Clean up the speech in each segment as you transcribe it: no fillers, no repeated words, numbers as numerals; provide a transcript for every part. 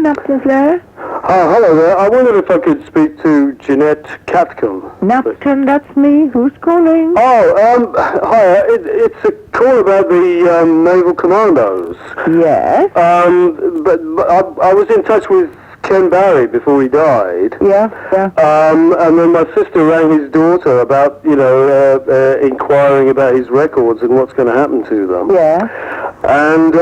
KNAPTON there? Hello there. I wondered if I could speak to Jeanette KNAPTON, that's me. Who's calling? Oh, hi. It's a call about the Naval Commandos. Yes. But I was in touch with Ken Barry before he died. Yeah. And then my sister rang his daughter about, inquiring about his records and what's going to happen to them. Yeah. And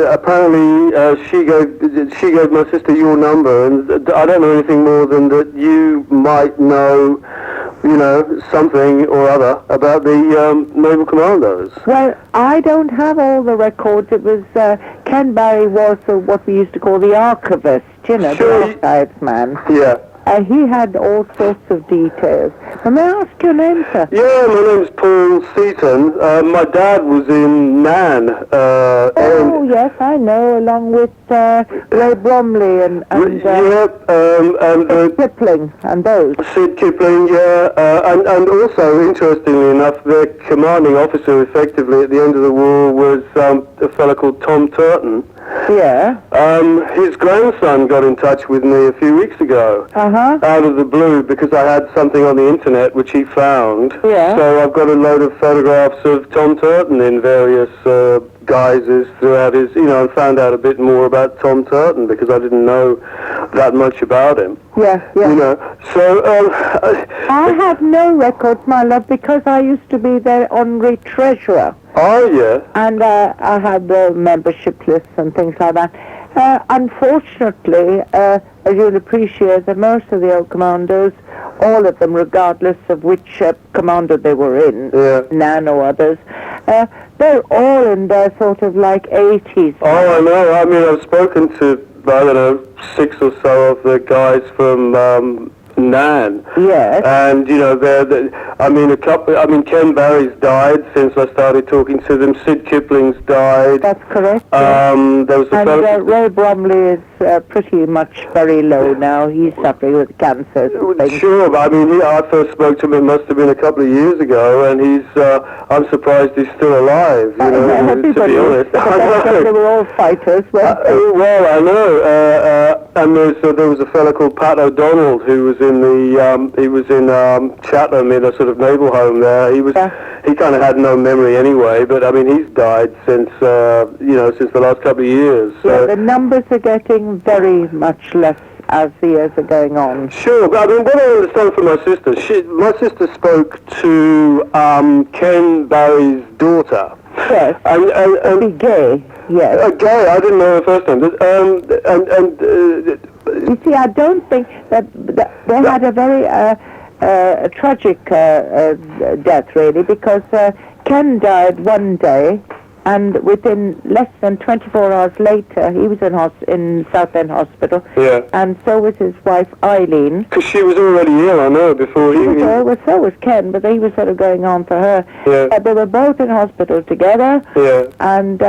apparently she gave my sister your number, and I don't know anything more than that you might know, something or other about the Naval Commandos. Well, I don't have all the records. It was Ken Barry was what we used to call the archivist, Sure, the archives man. Yeah. He had all sorts of details. May I ask your name, sir? Yeah, my name's Paul Seaton. My dad was in Nan. Yes, I know, along with Ray Bromley and Kipling and those. Sid Kipling, yeah. And also, interestingly enough, their commanding officer, effectively, at the end of the war, was a fellow called Tom Turton. Yeah. His grandson got in touch with me a few weeks ago, out of the blue, because I had something on the internet which he found. Yeah. So I've got a load of photographs of Tom Turton in various guises throughout his, and found out a bit more about Tom Turton because I didn't know that much about him. Yeah. So I have no records, my love, because I used to be their honorary treasurer. Oh, yeah. And I had the membership lists and things like that. Unfortunately, as you'll appreciate, that most of the old commandos, all of them, regardless of which commando they were in, Nan or others, they're all in their sort of like 80s. Oh, I know. I mean, I've spoken to, 6 or so of the guys from Nan. Yes. And, Ken Barry's died since I started talking to them. Sid Kipling's died. That's correct. There was Ray Bromley is pretty much very low now. He's suffering with cancer. Sure, but I first spoke to him, it must have been a couple of years ago, and I'm surprised he's still alive, to be honest. They were all fighters, weren't they? Well, I know. And there was a fellow called Pat O'Donnell who was in Chatham in a sort of naval home there. He kind of had no memory anyway, but he's died since since the last couple of years. So. Yeah, the numbers are getting very much less as the years are going on. Sure, but what I understand from my sister, my sister spoke to Ken Barry's daughter. Yes. And Gaye. Yes. Gaye, I didn't know her first name. You see, I don't think that they had a very tragic death, really, because Ken died one day, and within less than 24 hours later, he was in Southend Hospital. Yeah. And so was his wife, Eileen. Because she was already ill, I know, before he... Well, so was Ken, but he was sort of going on for her. Yeah. They were both in hospital together. Yeah. And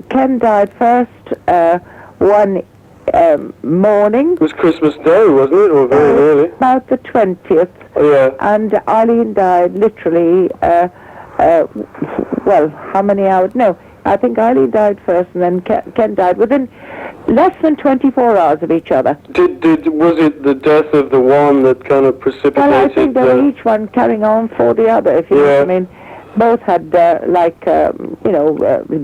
Ken died first one morning. It was Christmas Day, wasn't it? Or very early? About the 20th. Yeah. And Eileen died literally... how many hours? No, I think Eileen died first, and then Ken died within less than 24 hours of each other. Was it the death of the one that kind of precipitated... Well, I think they were each one carrying on for the other, if you know what I mean. Both had,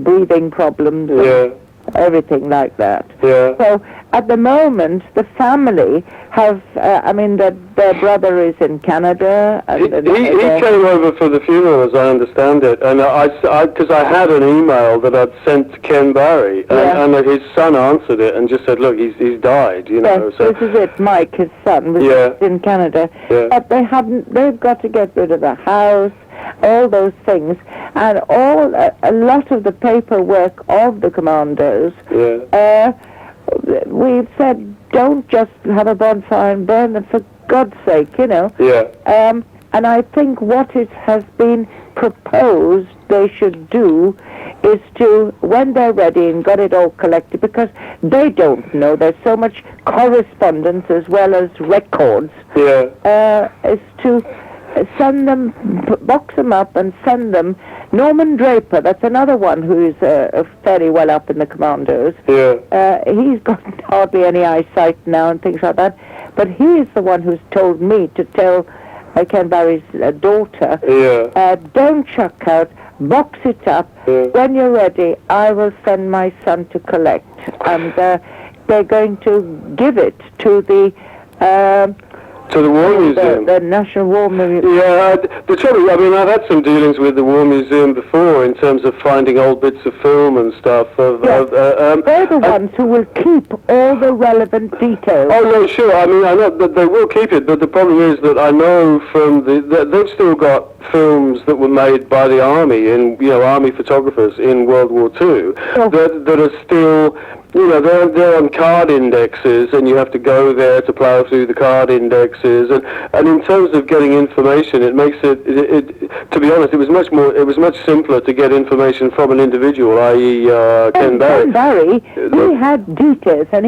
breathing problems and everything like that. Yeah. So, at the moment, the family have, their brother is in Canada. And he came over for the funeral, as I understand it, and because I had an email that I'd sent to Ken Barry, and his son answered it and just said, look, he's died, Yes, so. This is it, Mike, his son, was in Canada. Yeah. But they've got to get rid of the house, all those things, and a lot of the paperwork of the Commandos. Yeah. We've said, don't just have a bonfire and burn them, for God's sake, Yeah. And I think what has been proposed they should do is to, when they're ready and got it all collected, because they don't know, there's so much correspondence as well as records, is to send them, box them up and send them. Norman Draper, that's another one who's fairly well up in the Commandos. Yeah. He's got hardly any eyesight now and things like that. But he is the one who's told me to tell Ken Barry's daughter, don't chuck out, box it up. Yeah. When you're ready, I will send my son to collect. And they're going to give it to the War Museum. The National War Museum. Yeah, the trouble, I mean, I've had some dealings with the War Museum before in terms of finding old bits of film and stuff. They're the ones who will keep all the relevant details. Oh, no, sure. I mean, I know that they will keep it, but the problem is that I know from they've still got films that were made by the Army, Army photographers in World War II, that are still... they're on card indexes, and you have to go there to plough through the card indexes. And in terms of getting information, it makes it to be honest, it was much simpler to get information from an individual, i.e. Ken Barry. Ken Barry, he had details, and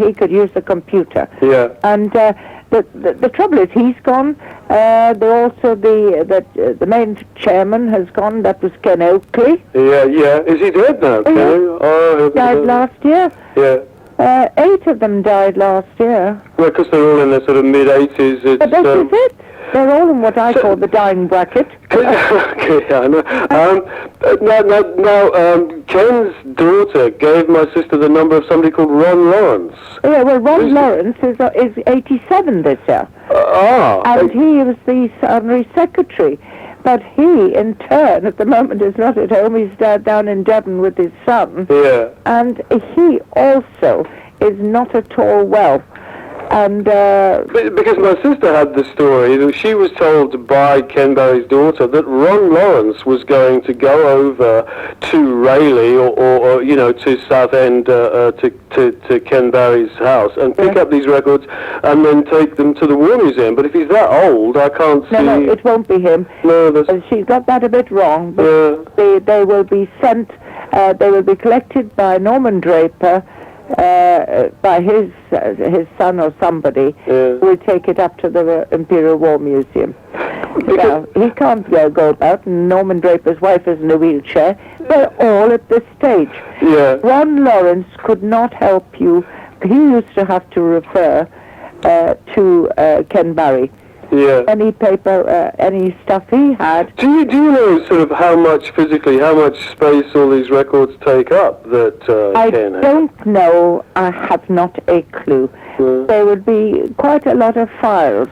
he could use the computer. Yeah. And the trouble is, he's gone. The main chairman has gone. That was Ken Oakley. Yeah. Is he dead now? Yeah. Died last year. Yeah. 8 of them died last year. Well, because they're all in their sort of mid-80s. But this is it. They're all in what I call the dying bracket. Okay, I know. Now, Ken's daughter gave my sister the number of somebody called Ron Lawrence. Yeah, well, Ron Lawrence is 87 this year. And he was the honorary secretary. But he, in turn, at the moment is not at home. He's down in Devon with his son. Yeah. And he also is not at all well. And because my sister had the story that she was told by Ken Barry's daughter that Ron Lawrence was going to go over to Rayleigh or to Southend to Ken Barry's house and pick up these records and then take them to the War Museum. But if he's that old, I can't see. No, it won't be him. No, she got that a bit wrong. But they will be sent. They will be collected by Norman Draper. By his son or somebody, who will take it up to the Imperial War Museum. Now, he can't go about, and Norman Draper's wife is in a wheelchair. They're all at this stage. Yeah. Ron Lawrence could not help you. He used to have to refer to Ken Barry. Yeah. Any paper, any stuff he had. Do you know sort of how much space all these records take up that Ken had? I don't know. I have not a clue. Yeah. There would be quite a lot of files,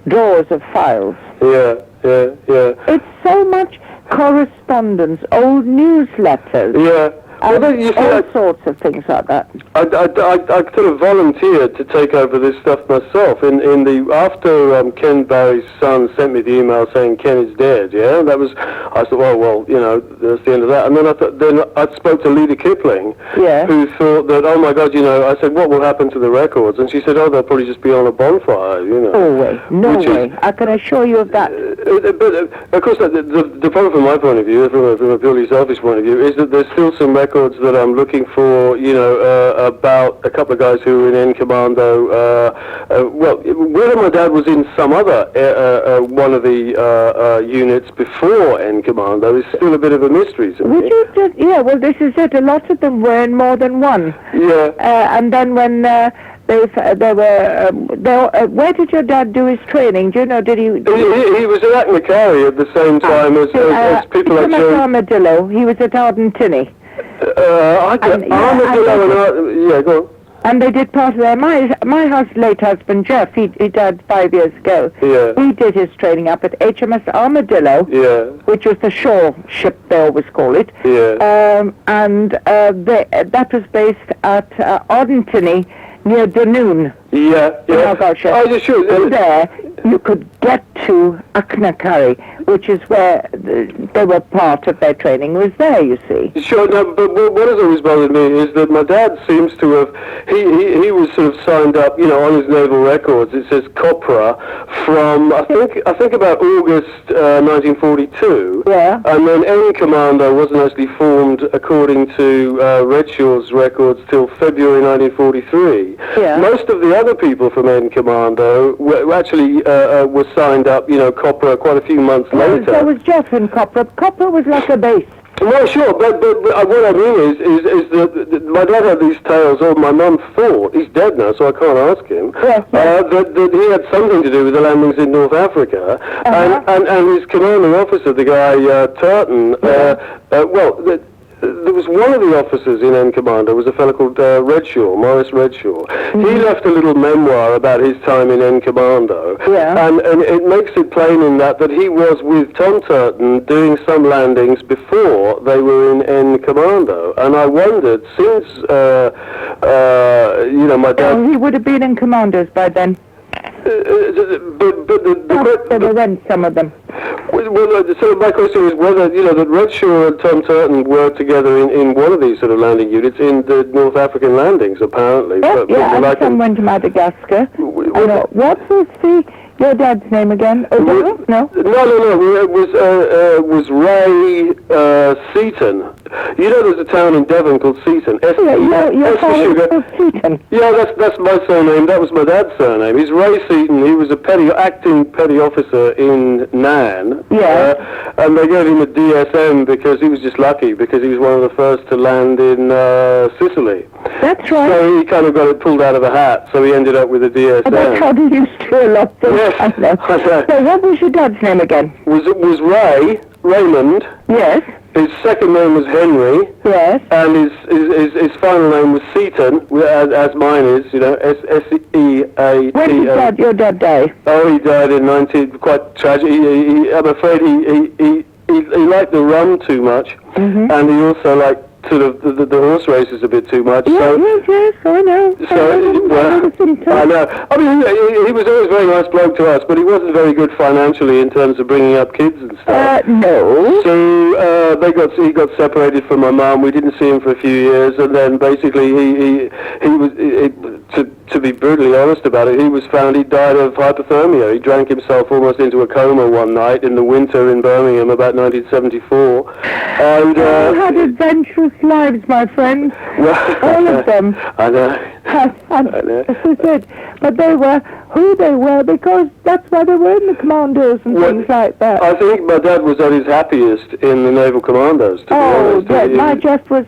drawers of files. Yeah. It's so much correspondence, old newsletters. Yeah. All sorts of things like that. I sort of volunteered to take over this stuff myself. After Ken Barry's son sent me the email saying Ken is dead. Yeah, I thought, well, that's the end of that. And then I spoke to Leda Kipling, who thought that, oh my God, I said, what will happen to the records? And she said, oh, they'll probably just be on a bonfire. No way. I can assure you of that. But of course, the problem from my point of view, from a purely selfish point of view, is that there's still some records that I'm looking for, about a couple of guys who were in Commando. Whether my dad was in some other one of the units before in Commando is still a bit of a mystery to me. Well, this is it. A lot of them were in more than one. Yeah. And then when where did your dad do his training? Do you know? Did he? He was at Macquarie at the same time as people like Armadillo. He was at Ardentini. Armadillo go on. And they did part of their... My late husband, Jeff, he died 5 years ago. Yeah. He did his training up at HMS Armadillo, which was the shore ship, they always call it. Yeah. That was based at Ardentini, near Dunoon. Yeah. Oh, you should. From there, you could get to Aknakari, which is where they were part of their training, was there, you see. Sure, no, but what has always bothered me is that my dad seems to have, he was sort of signed up, on his naval records, it says Copra, from, I think about August 1942. Yeah. And then N Commando wasn't actually formed according to Redshaw's records till February 1943. Yeah. Most of the other people from N Commando were actually was signed up, Copra, quite a few months later. So was Jeff in Copra. Copra was like a base. Well, sure, but what I mean is that my dad had these tales, or my mum thought, he's dead now, so I can't ask him, that he had something to do with the landings in North Africa, and his commanding officer, the guy Turton, there was one of the officers in Commando was a fellow called Redshaw, Morris Redshaw. He left a little memoir about his time in Commando, and it makes it plain in that he was with Tom Turton doing some landings before they were in Commando, and I wondered, since my dad... he would have been in Commandos by then. They went, some of them. Well, so my question is whether, that Redshaw and Tom Turton were together in one of these sort of landing units in the North African landings, apparently. And some went to Madagascar. What was your dad's name again? No? No. It was Ray Seaton. There's a town in Devon called Seaton. Your father was Seaton. Yeah, that's my surname. That was my dad's surname. He's Ray Seaton. He was a acting petty officer in Nan. Yeah. And they gave him a DSM because he was just lucky, because he was one of the first to land in Sicily. That's right. So he kind of got it pulled out of a hat, so he ended up with a DSM. That's how they used to do a lot of things. Yes, I know. So what was your dad's name again? Was Raymond. Yes. His second name was Henry. Yes. And his final name was Seaton, as mine is, S-E-A-T-O. When did your dad die? Oh, he died in quite tragic. I'm afraid he liked the rum too much, and he also liked sort of the horse races a bit too much. Yes, I know. I know. I mean, he was always a very nice bloke to us, but he wasn't very good financially in terms of bringing up kids and stuff. No. So he got separated from my mum. We didn't see him for a few years, and then basically he was, to be brutally honest about it, he was found he died of hypothermia. He drank himself almost into a coma one night in the winter in Birmingham about 1974. And had adventurous lives, my friend. All of them. I know. This is it. But they were who they were because that's why they were in the Commandos and things like that. I think my dad was at his happiest in the Naval Commandos, to be honest. My Jeff was...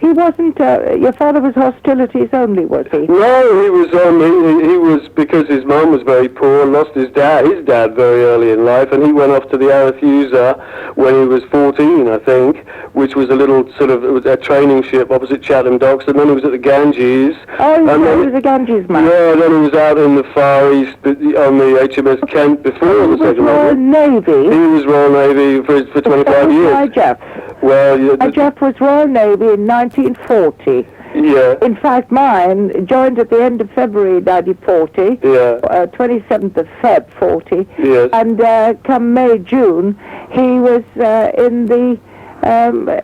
he wasn't... your father was hostilities only, was he? No, he was he was, because his mum was very poor and lost his dad very early in life, and he went off to the Arethusa when he was 14, I think, which was a little sort of... It was a training ship opposite Chatham Docks, and then he was at the Ganges. Oh, he was a Ganges man. Yeah, then he was out in the Far East on the HMS Kent before the Second World War. Navy. He was Royal Navy for 25 years. My Jeff. Well, my Jeff was Royal Navy in 1940. Yeah. In fact, mine joined at the end of February 1940. Yeah. 27th of Feb 40. Yes. And come May, June, he was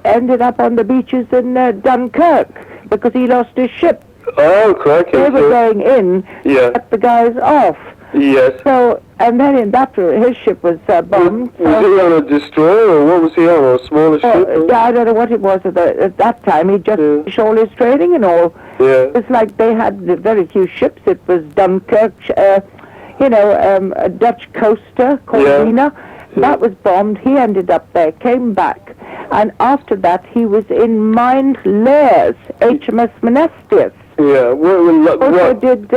ended up on the beaches in Dunkirk because he lost his ship. Oh, crikey. They were going in to get the guys off. Yes. So, and then his ship was bombed. Was he on a destroyer, or what was he on, a smaller ship? I don't know what it was at that time. He just finished all his training and all. Yeah. It's like they had very few ships. It was Dunkirk, a Dutch coaster called Lena. That was bombed. He ended up there, came back. And after that, he was in mined lairs, HMS Menestius. Yeah. Also did...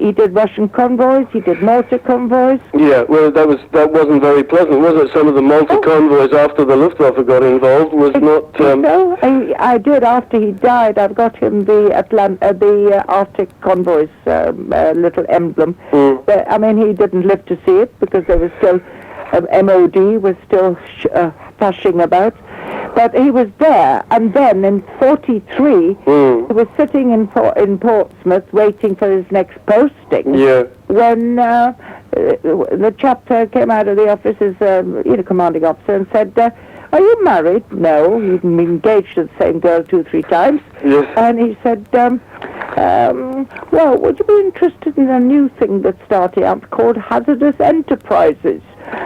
he did Russian convoys, he did Malta convoys. Yeah, well, that wasn't very pleasant, was it? Some of the Malta convoys after the Luftwaffe got involved was not... No, I did after he died. I've got him the Arctic convoys little emblem. I mean, he didn't live to see it because there was still... MOD was still pushing about. But he was there, and then in 43, he was sitting in Portsmouth waiting for his next posting. Yeah. When the chapter came out of the office as commanding officer and said, "Are you married?" No, he'd been engaged to the same girl 2-3 times. Yes. And he said, "Well, would you be interested in a new thing that's starting up called hazardous enterprises?"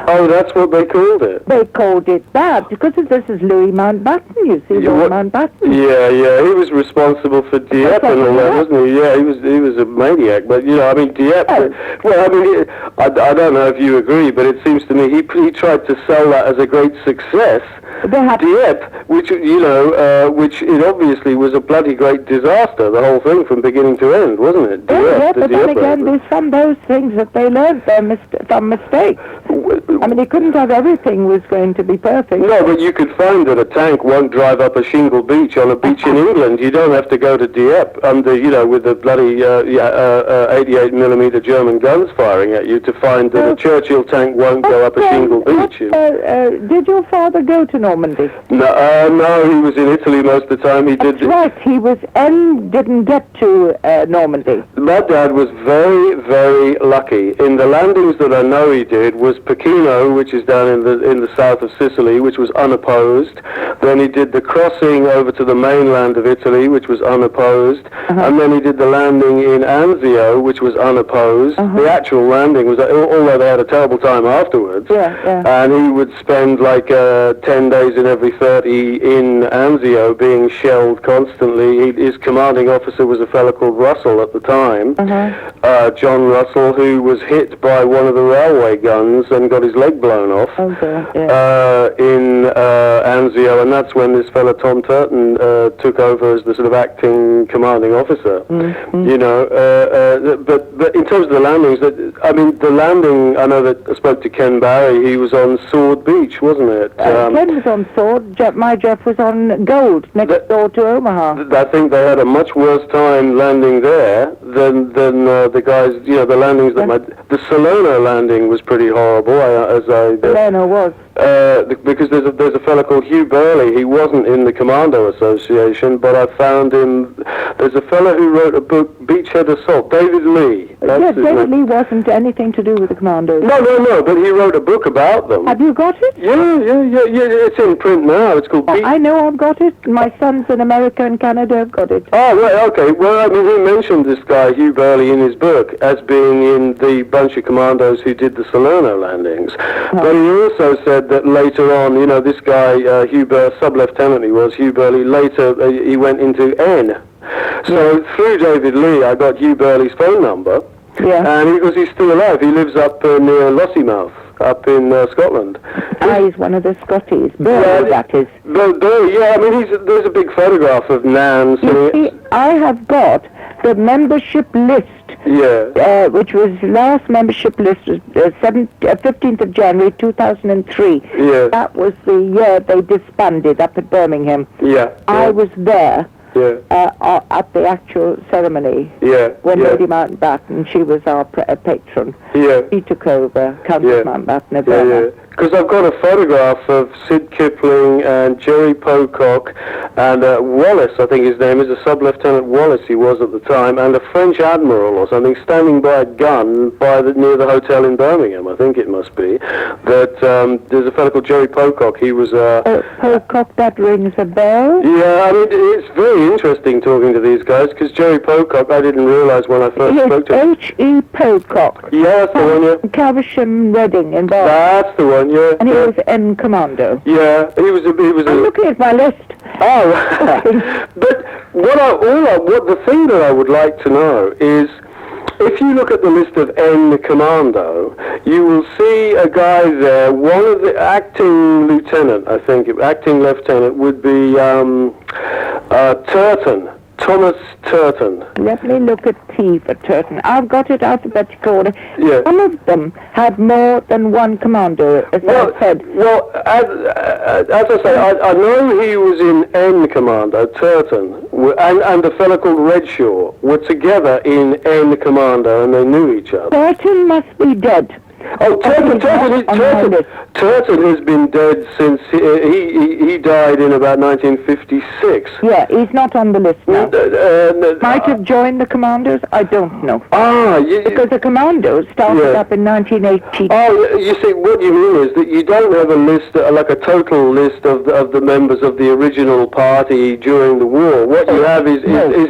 Oh, that's what they called it. They called it that because this is Louis Mountbatten, you see, Lord Mountbatten. Yeah, he was responsible for Dieppe and all that, wasn't he? Yeah, he was a maniac. But I mean, Dieppe. Well, I mean, I don't know if you agree, but it seems to me he tried to sell that as a great success. Dieppe, which which it obviously was a bloody great disaster. The whole thing from beginning to end, wasn't it? Yeah, but then again, there's some those things that they learned from mistakes. I mean, they couldn't have everything was going to be perfect. No, but you could find that a tank won't drive up a shingle beach on a beach in England. You don't have to go to Dieppe with the bloody 88mm German guns firing at you to find that a Churchill tank won't go up a shingle beach. Did your father go to Normandy? No, he was in Italy most of the time. That's right, he was didn't get to Normandy. My dad was very, very lucky. In the landings that I know he did was Pechino, which is down in the south of Sicily, which was unopposed. Then he did the crossing over to the mainland of Italy, which was unopposed. And then he did the landing in Anzio, which was unopposed. The actual landing was, although they had a terrible time afterwards. And he would spend like 10 days in every 30 in Anzio being shelled constantly. His commanding officer was a fellow called Russell at the time, John Russell, who was hit by one of the railway guns and got his leg blown off in Anzio, and that's when this fellow Tom Turton took over as the sort of acting commanding officer. But in terms of the landings, the landing, I know that I spoke to Ken Barry, he was on Sword Beach, wasn't it? Ken was on Sword, my Jeff was on Gold, next door to Omaha. I think they had a much worse time landing there than the guys, the landings that the Salerno landing was pretty horrible, Salerno was. Because there's a fellow called Hugh Burley. He wasn't in the Commando Association, but I found him. There's a fellow who wrote a book, Beachhead Assault, David Lee. David Lee wasn't anything to do with the Commandos. No, but he wrote a book about them. Have you got it? Yeah, it's in print now. It's called I know I've got it. My sons in America and Canada have got it. Oh, right, okay. Well, I mean, he mentioned this guy, Hugh Burley, in his book as being in the bunch of commandos who did the Salerno landings. But he also said that later on, this guy, Hugh Burley, sub-lieutenant he was, Hugh Burley, later he went into N. So through David Lee, I got Hugh Burley's phone number. And because he's still alive, he lives up near Lossiemouth, up in Scotland. He's one of the Scotties. Burley, that is. Burley, I mean, there's a big photograph of Nan. I have got the membership list. Which was last membership list was 15th of January 2003. That was the year they disbanded up at Birmingham. I was there. At the actual ceremony, when Lady Mountbatten, she was our patron. She took over, Countess Mountbatten of Burma. Because I've got a photograph of Sid Kipling and Jerry Pocock and Wallace, I think his name is, a sub-lieutenant Wallace he was at the time, and a French admiral or something standing by a gun near the hotel in Birmingham, I think it must be. That there's a fellow called Jerry Pocock. He was Pocock, that rings a bell. Yeah, I mean, it's very interesting talking to these guys, because Jerry Pocock, I didn't realise when I first spoke to him. H.E. Pocock. Yeah, that's the one, Caversham, Reading, and Bath. That's the one. And he was in Commando. Yeah, he was. I'm looking at my list. Oh, but the thing that I would like to know is, if you look at the list of N Commando, you will see a guy there. One of the acting lieutenant, I think, acting lieutenant would be Turton. Thomas Turton. Let me look at T for Turton. I've got it alphabetical order. Some of them had more than one commander, as I said. Well, as I say, I know he was in N Commando, Turton, and a fellow called Redshaw were together in N Commando, and they knew each other. Turton must be dead. Oh, Turton has been dead since he died in about 1956. Yeah, he's not on the list now. Might have joined the Commandos, I don't know. Because the Commandos started up in 1980. Oh, you see, what you mean is that you don't have a list, like a total list of the members of the original party during the war. What you have is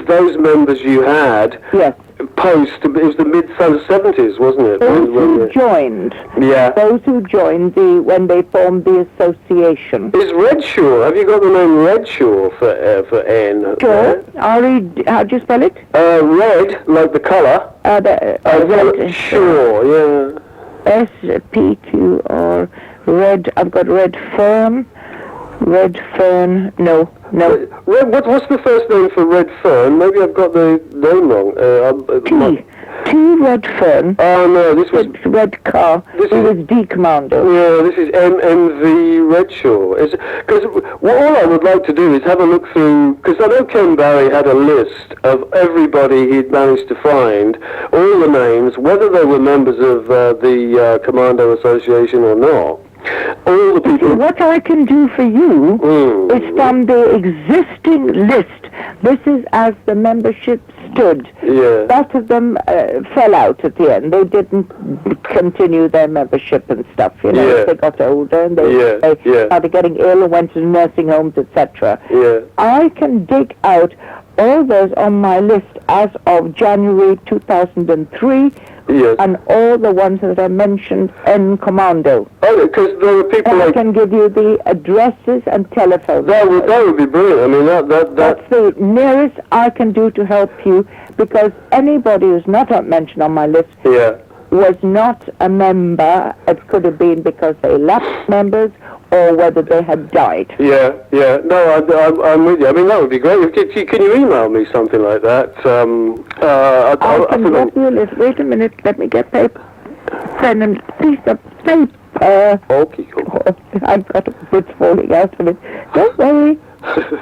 those members you had. Yes. it was the mid-70s, wasn't it? Those who joined. Yeah. Those who joined when they formed the association. Is Redshaw, have you got the name Redshaw for N? Sure. R-E, how do you spell it? Red, like the colour. Sure, yeah. S-P-Q-R, red, I've got red fern, no. What's the first name for red fern? Maybe I've got the name wrong. T red fern. Oh no, this was... Red car. It was D Commando. Yeah, this is MMV Redshaw. Because all I would like to do is have a look through, because I know Ken Barry had a list of everybody he'd managed to find, all the names, whether they were members of the Commando Association or not. All the people... What I can do for you is from the existing list. This is as the membership stood. Yeah. Lots of them fell out at the end. They didn't continue their membership and stuff, you know. Yeah. They got older and they started getting ill and went to nursing homes, etc. Yeah. I can dig out all those on my list as of January 2003. Yes. And all the ones that I mentioned in Commando. Oh, because there were people and like... I can give you the addresses and telephones. That would be brilliant. I mean, That's the nearest I can do to help you, because anybody who's not mentioned on my list was not a member. It could have been because they left members or whether they had died. Yeah. No, I'm with you. I mean, that would be great. Can you email me something like that? I can give you a list. Wait a minute. Let me get paper. Pen and piece of paper. Okay. I've got bits falling out of it. Don't worry.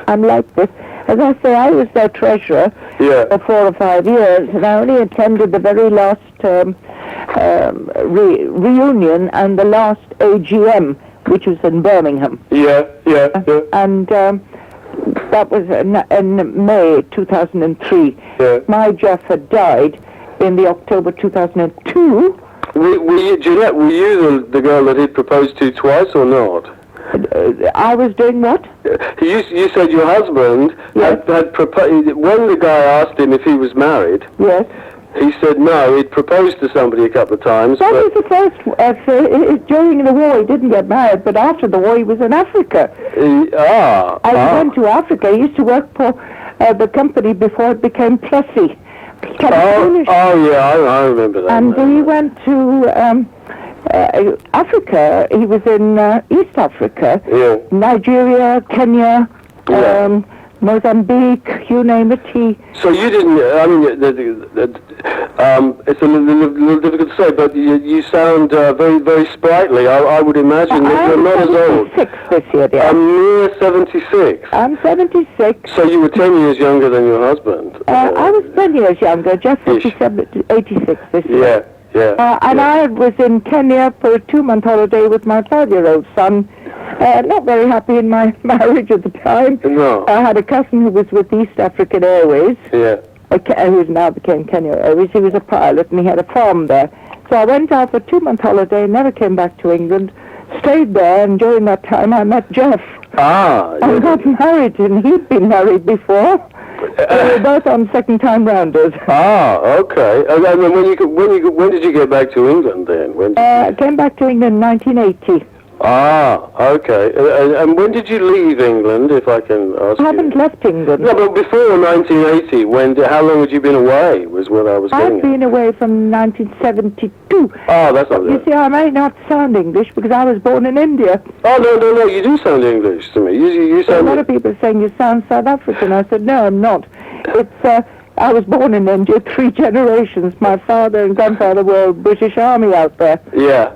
I'm like this. As I say, I was their treasurer for 4 or 5 years, and I only attended the very last reunion and the last AGM, which was in Birmingham. Yeah. And that was in May 2003. Yeah. My Jeff had died in the October 2002. Jeanette, were you the girl that he'd proposed to twice or not? I was doing what? You said your husband had proposed... When the guy asked him if he was married... Yes. He said no, he'd proposed to somebody a couple of times. That was the first... during the war, he didn't get married, but after the war, he was in Africa. I went to Africa. He used to work for the company before it became Plessy. I remember that. And he went to... Africa. He was in East Africa, Nigeria, Kenya, Mozambique, you name it. So you didn't. I mean, it's a little difficult to say, but you sound very, very sprightly. I would imagine that you're not as old. I'm 76 this year, dear. I'm near 76. I'm 76. So you were 10 years younger than your husband. I was 10 years younger. Jeff was 86 this year. And I was in Kenya for a 2-month holiday with my 5-year-old son. Not very happy in my marriage at the time. No. I had a cousin who was with East African Airways. Who now became Kenya Airways. He was a pilot and he had a farm there. So I went out for a 2-month holiday, never came back to England, stayed there, and during that time I met Jeff. I got married, and he'd been married before. We were both on second-time rounders. Okay. And then when did you get back to England then? I came back to England in 1980. Okay. And when did you leave England, if I can ask you? I haven't left England. No, but before 1980, how long had you been away, was what I was getting I've been away from 1972. That's not You see, I may not sound English because I was born in India. No, you do sound English to me. You sound... A lot of people are saying you sound South African. I said, no, I'm not. It's... I was born in India, 3 generations. My father and grandfather were British Army out there. Yeah.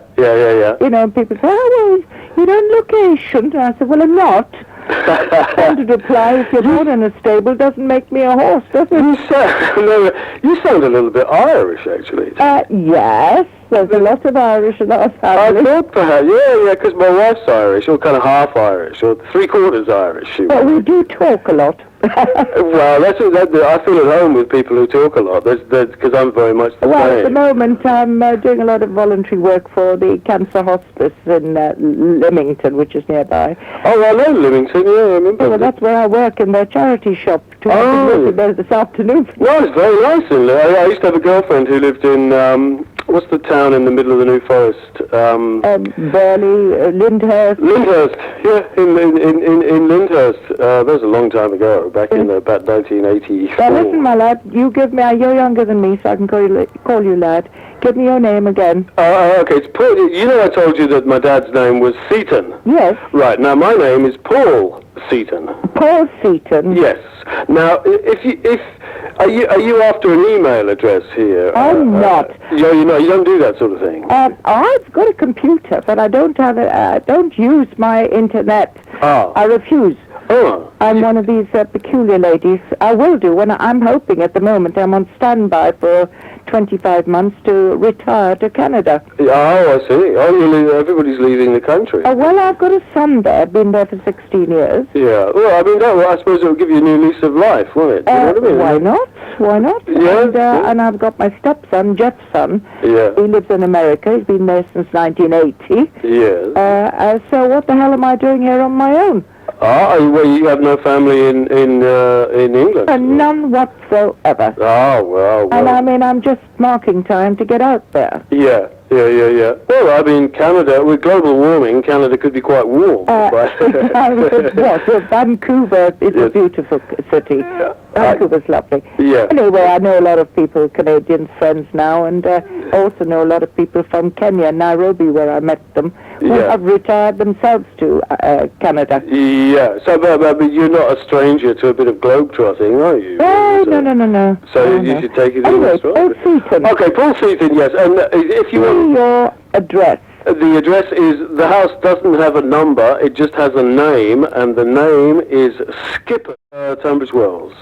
You know, people say, well, you don't look Asian. And I said, well, I'm not. I to reply, if you're born in a stable, doesn't make me a horse, does it? You sound a little bit Irish, actually. Yes, there's a lot of Irish in our family. I thought perhaps, because my wife's Irish, or kind of half Irish, or 3/4 Irish. But we do talk a lot. Well, I feel at home with people who talk a lot, because I'm very much the Well, same. at the moment, I'm doing a lot of voluntary work for the Cancer Hospice in Lymington, which is nearby. Oh, I know Lymington, yeah, I remember. Well, that's where I work, in their charity shop. I'm working there this afternoon. Well, it's very nice. I used to have a girlfriend who lived in, what's the town in the middle of the New Forest? BIRLEY, Lyndhurst. Lyndhurst, yeah, in Lyndhurst. That was a long time ago, back in about 1984. Well, listen, my lad, you're younger than me, so I can call you lad. Give me your name again. Okay, it's Paul. You know, I told you that my dad's name was Seaton. Yes. Right, now my name is Paul Seaton. Paul Seaton. Yes. Now, are you after an email address here? I'm not. You don't do that sort of thing. I've got a computer, but I don't have it. I don't use my internet. Ah. I refuse. Oh. I'm one of these peculiar ladies. I will do when I'm hoping at the moment. I'm on standby for 25 months to retire to Canada. Oh, I see. Oh, everybody's leaving the country. Well, I've got a son there. Been there for 16 years. Yeah. Well, I mean, I suppose it will give you a new lease of life, won't it? Do you know what I mean? Why not? Why not? Yeah. And I've got my stepson, Jeff's son. Yeah. He lives in America. He's been there since 1980. Yes. So what the hell am I doing here on my own? Well, you have no family in England? None whatsoever. Oh, well. And I mean, I'm just marking time to get out there. Yeah. Well, I mean, Canada, with global warming, Canada could be quite warm. Yes, Vancouver is a beautiful city. Vancouver's lovely. Yeah. Anyway, I know a lot of people, Canadian friends now, and also know a lot of people from Kenya, Nairobi, where I met them, who have retired themselves to Canada. Yeah, so but you're not a stranger to a bit of globetrotting, are you? No. So you should take it anyway, in. Paul Seaton. Okay, Paul Seaton, yes. And if you want your address. The address is, the house doesn't have a number, it just has a name, and the name is Skipper, Tunbridge Wells.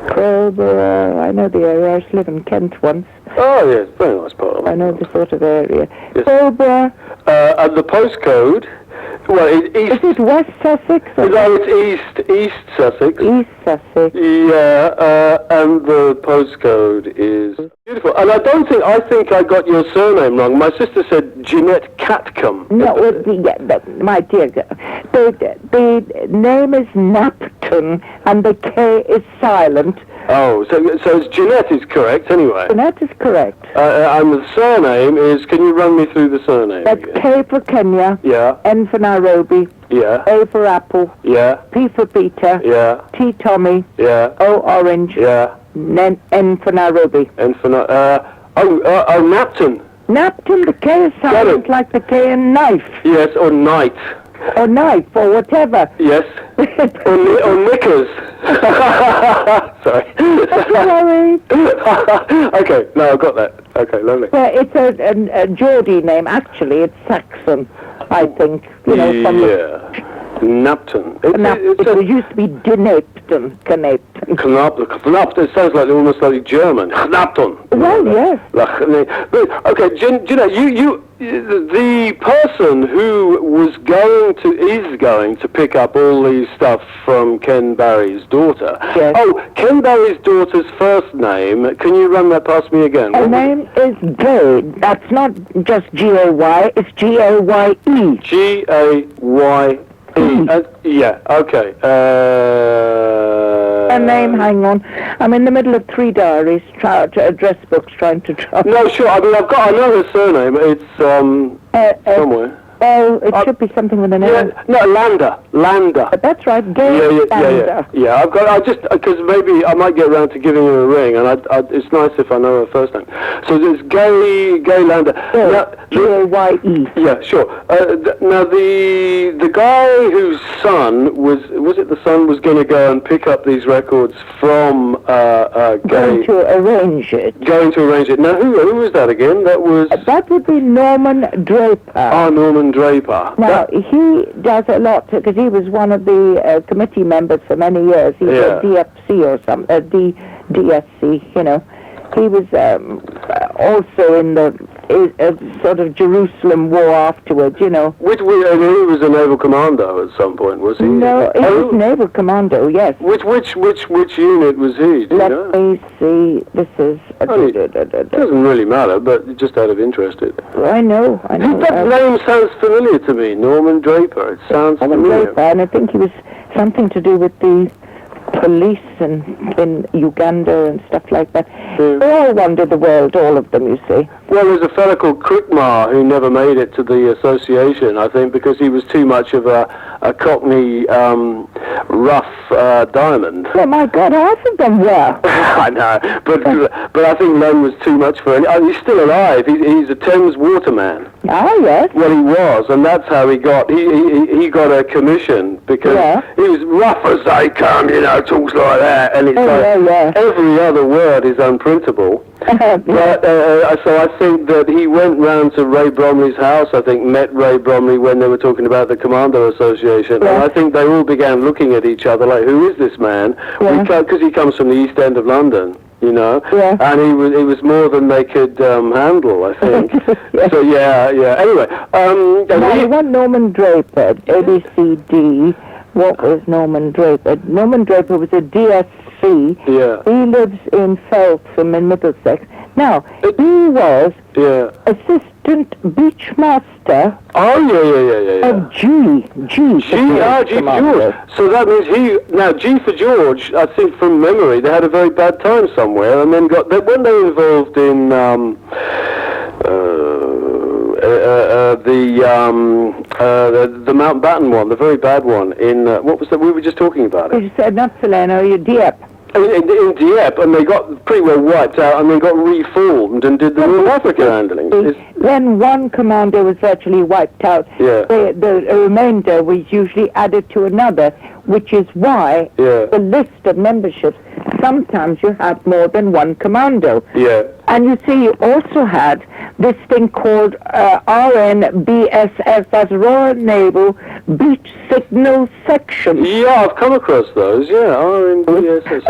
Crowborough, I know the area. I used to live in Kent once. Oh, yes, very nice part of it. I know the sort of area. Yes. Crowborough. And the postcode, well, it's east. Is it West Sussex? No, it's East Sussex. East Sussex. Yeah, and the postcode is beautiful. And I think I got your surname wrong. My sister said Jeanette Catcombe. No, my dear girl. The name is KNAPTON, and the K is silent. Oh, so it's Jeanette is correct, anyway. Jeanette is correct. And the surname is, can you run me through the surname? That's K for Kenya. Yeah. N for Nairobi. Yeah. A for Apple. Yeah. P for Peter. Yeah. T Tommy. Yeah. O Orange. Yeah. N for Nairobi. N for KNAPTON. KNAPTON, the K is silent like the K in knife. Yes, or night. Or knife, or whatever. Yes. or knickers. Sorry. Sorry. Okay, no, I've got that. Okay, lovely. Well, it's a Geordie name. Actually, it's Saxon, I think. From KNAPTON. It used to be KNAPTON. KNAPTON. It sounds like almost like German. KNAPTON. Well, yes. Okay, Jeanette, the person who is going to pick up all these stuff from Ken Barry's daughter. Yes. Oh, Ken Barry's daughter's first name. Can you run that past me again? Her name is Gaye. That's not just G-A-Y. It's G-A-Y-E. G-A-Y-E. Yeah, okay. Her name, hang on. I'm in the middle of 3 diaries, address books, trying to draw. No, sure. I mean, I know her surname. It's somewhere. Oh, it should be something with an L. Yeah, no, Landa. That's right, Gaye Landa. Yeah. Because maybe I might get around to giving her a ring, and it's nice if I know her first name. So there's Gaye Landa. G-A-Y-E. Yeah, sure. Now the guy whose son was going to go and pick up these records from Gaye. Going to arrange it. Now, who was that again? That would be Norman Draper. Oh, Norman Draper. Now, he does a lot, because he was one of the committee members for many years. He was a DFC or something, DSC, He was also in the sort of Jerusalem War afterwards, you know. And he was a naval commando at some point, was he? No, he was naval commando, yes. Which unit was he? Do you know? Let me see. This is... It doesn't really matter, but just out of interest. I know. That name sounds familiar to me, Norman Draper. It sounds familiar. Draper, and I think he was something to do with the police in Uganda and stuff like that. They all wandered the world, all of them, you see. Well, there's a fellow called Crickmar who never made it to the association, I think, because he was too much of a Cockney rough diamond. Oh my God, half of them were. I know, but I think Len was too much for any. He's still alive. He's a Thames waterman. Ah, yes. Well, he was, and that's how he got. He got a commission because he was rough as they come, you know, talks like that, and it's every other word is unprintable. But so I think that he went round to Ray Bromley's house. I think met Ray Bromley when they were talking about the Commando Association, and I think they all began looking at each other like, "Who is this man?" Because he comes from the East End of London, you know, and he was more than they could handle, I think. So Anyway, now you want Norman Draper, ABCD. What was Norman Draper? Norman Draper was a DSC. Yeah. He lives in Feltham in Middlesex. Now, he was assistant beachmaster of G for George. So that means G for George, I think from memory, they had a very bad time somewhere, and then when they were involved in the Mountbatten one, the very bad one in what was that we were just talking about? You said not Salerno, you DIEPPE. In DIEPPE, and they got pretty well wiped out, and they got reformed and did the North Africa handling. When one commander was virtually wiped out, the remainder was usually added to another, which is why the list of memberships, sometimes you have more than one commando. Yeah. And you see, you also had this thing called RNBSS, that's Royal Naval Beach Signal Section. Yeah, I've come across those, RNBSS.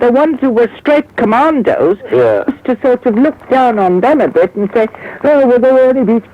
The ones who were straight commandos used to sort of look down on them a bit and say, oh, well, they were only beach,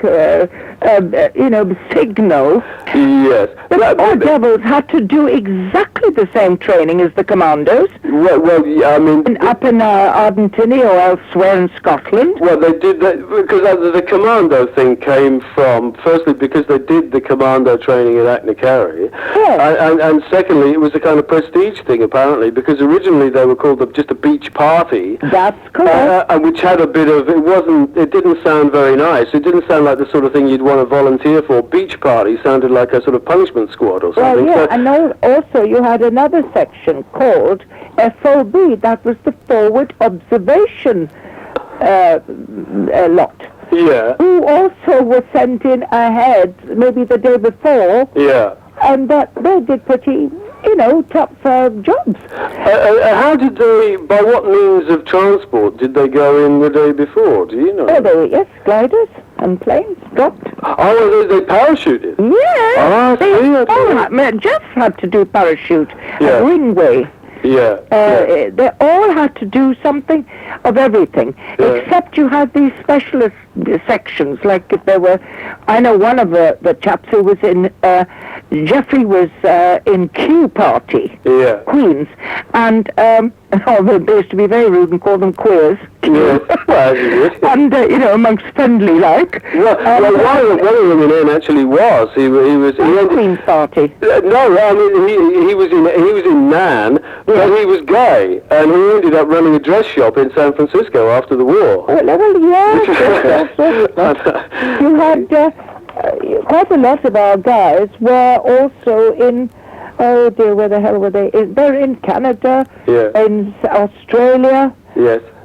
signal. Yes. The poor devils had to do exactly the same training as the commandos. Up in Ardentiny or elsewhere in Scotland. Well, they did that because the commando thing came from, firstly, because they did the commando training at Achnacarry, and secondly, it was a kind of prestige thing, apparently, because originally they were called just a beach party. That's correct. And which had a bit of, it didn't sound very nice. It didn't sound like the sort of thing you'd want to volunteer for. Beach party sounded like a sort of punishment squad or something. Well, and also you had another section called FOB, that was the Forward Observation lot. Yeah. Who also were sent in ahead, maybe the day before. Yeah. And they did pretty, tough jobs. How did they, by what means of transport did they go in the day before? Do you know? Oh, gliders and planes dropped. Oh, they parachuted? Yeah. Oh, Jeff had to do parachute at Ringway. Yeah. They all had to do something of everything, except you had these specialist sections, like if there were, I know one of the chaps who was in, Jeffrey was in Q Party, Queens, and they used to be very rude and call them queers. Yeah. Well, as you would. And, amongst friendly like. Well, one of them in him actually was. He was Queen's Party. No, I mean, he was in Man, but he was gay, and he ended up running a dress shop in San Francisco after the war. Yes. You had quite a lot of our guys were also in, oh dear, where the hell were they? They're in Canada, in Australia,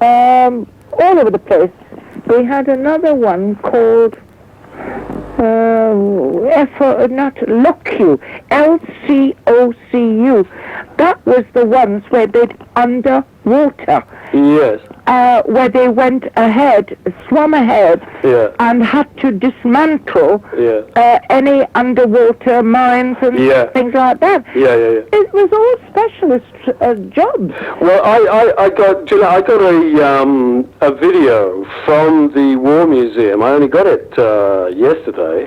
all over the place. We had another one called LCOCU. That was the ones where they'd under water. Yes. Where they went ahead, swam ahead, and had to dismantle any underwater mines and things like that. It was all specialist jobs. Well, I got a video from the War Museum. I only got it yesterday.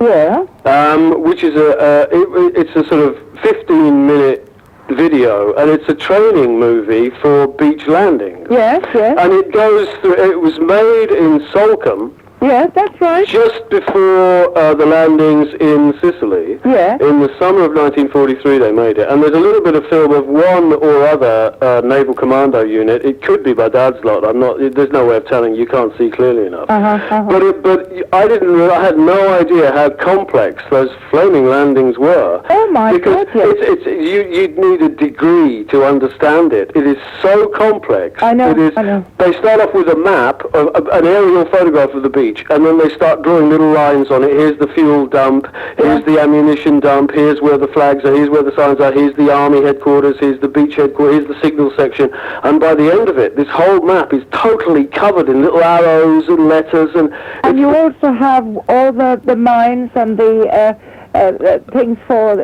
Which is it's a sort of 15-minute video, and it's a training movie for beach landings. And it goes through. It was made in Salcombe. Yes, that's right. Just before the landings in Sicily. In the summer of 1943 they made it. And there's a little bit of film of one or other naval commando unit. It could be by Dad's lot. There's no way of telling. You can't see clearly enough. But I had no idea how complex those flaming landings were. Oh my God! Because you'd need a degree to understand it. It is so complex. I know. They start off with a map, an aerial photograph of the beach, and then they start drawing little lines on it. Here's the fuel dump, here's the ammunition dump, here's where the flags are, here's where the signs are, here's the army headquarters, here's the beach headquarters, here's the signal section. And by the end of it, this whole map is totally covered in little arrows and letters. And you also have all the mines and the things for,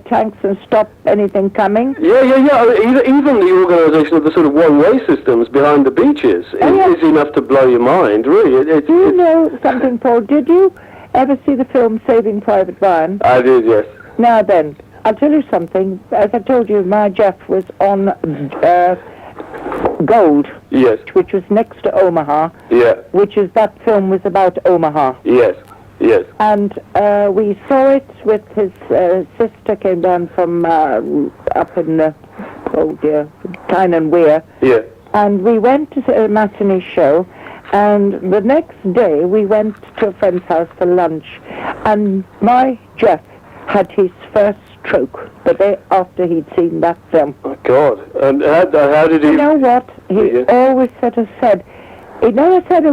tanks and stop anything coming. Even the organisation of the sort of one-way systems behind the beaches is enough to blow your mind, really. Do you know something, Paul? Did you ever see the film Saving Private Ryan? I did, yes. Now then, I'll tell you something. As I told you, my Jeff was on Gold, which was next to Omaha, that film was about Omaha. Yes. And we saw it with his sister, came down from up in Tyne and Weir. And we went to a matinee show, and the next day we went to a friend's house for lunch, and my Jeff had his first stroke the day after he'd seen that film. Oh, God. And how did he... You know what? He always sort of said, he never said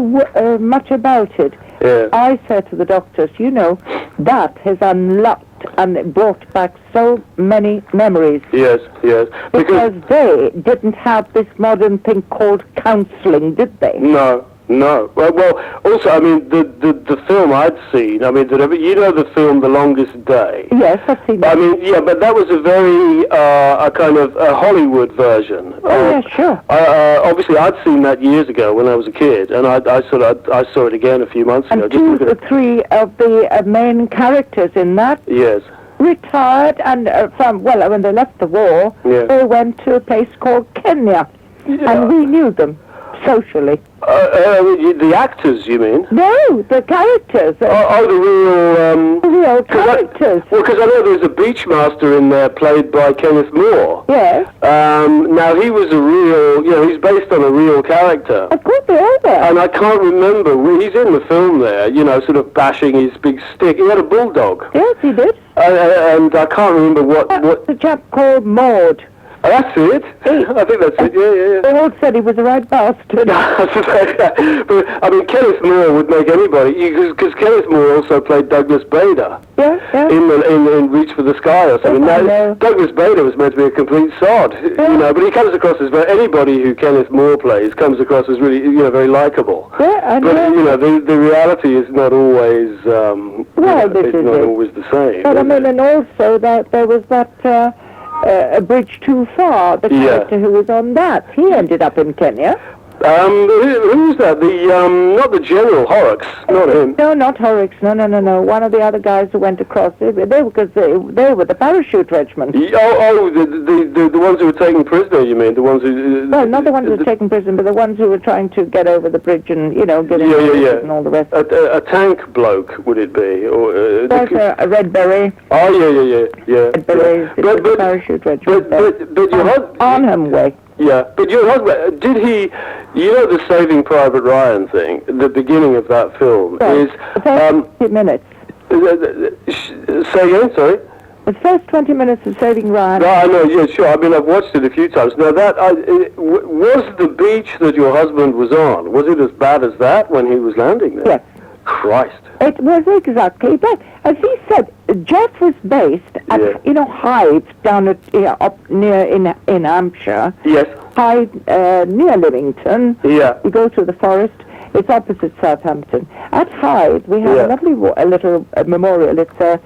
much about it. I said to the doctors, that has unlocked and it brought back so many memories. Yes. Because they didn't have this modern thing called counselling, did they? No. Well, also, I mean, the film I'd seen, I mean, the film The Longest Day? Yes, I've seen that. I mean, but that was a very, a kind of a Hollywood version. Sure. Obviously, I'd seen that years ago when I was a kid, and I saw it again a few months ago. And two or three of the main characters in that retired, and when they left the war, they went to a place called Kenya, and we knew them socially. The actors, you mean? No, the characters. The real characters. Because I know there's a beachmaster in there played by Kenneth Moore. Yes. Now, he was a real, he's based on a real character. Of course they are there. And I can't remember, he's in the film there, sort of bashing his big stick. He had a bulldog. Yes, he did. And I can't remember what... The chap called Maud. Oh, that's it. I think that's it. Yeah. They all said he was a right bastard. But I mean, Kenneth Moore would make anybody, because Kenneth Moore also played Douglas Bader. In Reach for the Sky or something. Now, Douglas Bader was meant to be a complete sod, but he comes across as anybody who Kenneth Moore plays comes across as really, very likable. But the reality is not always. It's not always the same. But I mean, and also that there was that. A Bridge Too Far, the character who was on that. He ended up in Kenya. Who was that? Not the General, Horrocks, not him. No, not Horrocks. No. One of the other guys who went across. They were the parachute regiment. The ones who were taken prisoner, you mean? The ones who... Well, not the ones who were taken prisoner, but the ones who were trying to get over the bridge and, get in and all the rest. A tank bloke, would it be? Or a Red Beret. Oh, yeah. Red Beret, the parachute regiment. But your husband... Arnhem Way. Yeah, but your husband, did he, the Saving Private Ryan thing, the beginning of that film is... The first 20 minutes. Say again, sorry? The first 20 minutes of Saving Ryan. No, I know, yeah, sure. I mean, I've watched it a few times. Now, was the beach that your husband was on, was it as bad as that when he was landing there? Yes. Christ. It was exactly that. As he said, Jeff was based at, Hythe down at, up near in Hampshire. Yes. Hyde, near Lymington. Yeah. You go to the forest. It's opposite Southampton. At Hyde, we have a lovely little memorial. It's a